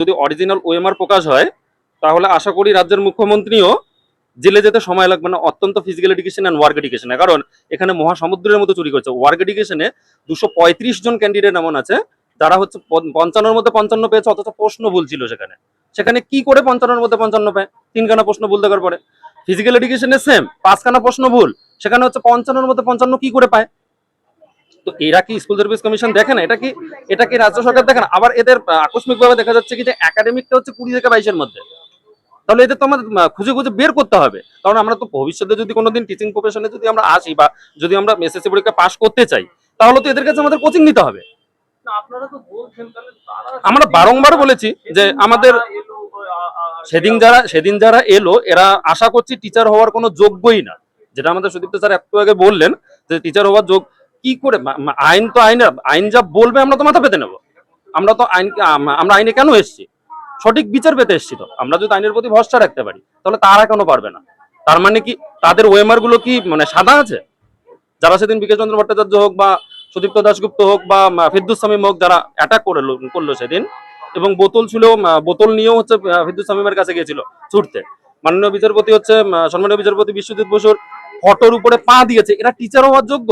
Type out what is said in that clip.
যদি original OMR প্রকাশ হয় তাহলে আশা করি রাজ্যের মুখ্যমন্ত্রীও জেলে যেতে সময় লাগবে না, অত্যন্ত ফিজিক্যাল এডুকেশন অ্যান্ড ওয়ার্ক এডুকেশনে। কারণ এখানে মহাসমুদ্রের মতো চুরি করছে। ওয়ার্ক এডুকেশনে 235 জন ক্যান্ডিডেট এমন আছে যারা হচ্ছে 55-র মধ্যে 55 পেয়েছে, অথচ প্রশ্ন ভুল ছিল। সেখানে সেখানে কি করে 55-র মধ্যে 55 পায়? তিনখানা প্রশ্ন ভুল দেওয়ার পরে। ফিজিক্যাল এডুকেশনে সেম, 5খানা প্রশ্ন ভুল, সেখানে হচ্ছে 55-র মধ্যে 55 কি করে পায়? তো এরা কি স্কুল সার্ভিস কমিশন দেখে না? এটা কি রাজ্য সরকার দেখে না? আবার এদের আকস্মিক ভাবে দেখা যাচ্ছে কি যে একাডেমিকটা হচ্ছে 20 থেকে 22-এর মধ্যে। তাহলে এদের তো আমাদের খুঁজে খুঁজে বের করতে হবে। কারণ আমরা তো ভবিষ্যতে যদি কোনোদিন টিচিং প্রফেশনে যদি আমরা আসি বা যদি আমরা এসএসসি পরীক্ষা পাশ করতে চাই, তাহলে তো এদের কাছে আমাদের কোচিং নিতে হবে। আমরা বারংবার বলেছি যে আমাদের সেদিন যারা এলো এরা আশা করছি টিচার হওয়ার কোনো যোগ্যই না। যেটা আমাদের সুদীপ্ত স্যার একটু আগে বললেন যে টিচার হওয়ার যোগ কি করে? আইন তো আইন যা বলবে আমরা তো মাথা পেতে নেবো। আমরা আইনে কেন এসেছি? সঠিক বিচার পেতে এসেছি। তো আমরা যদি আইনের প্রতি ভরসা রাখতে পারি তাহলে তারা কেন পারবে না? তার মানে কি তাদের ওএমআর গুলো কি মানে সাদা আছে? যারা সেদিন বিকাশ চন্দ্র ভট্টাচার্য হোক বা সুদীপ্ত দাশগুপ্ত হোক বা ফিরদুস শামীম হোক, যারা অ্যাটাক করলো সেদিন, এবং বোতল ছিল, বোতল নিয়েও হচ্ছে ফিরদুস শামীমের কাছে গিয়েছিল ছুটতে। মাননীয় বিচারপতি হচ্ছে সম্মানীয় বিচারপতি বিশ্বজিৎ বসুর ফটোর উপরে পা দিয়েছে। এরা টিচার হওয়ার যোগ্য?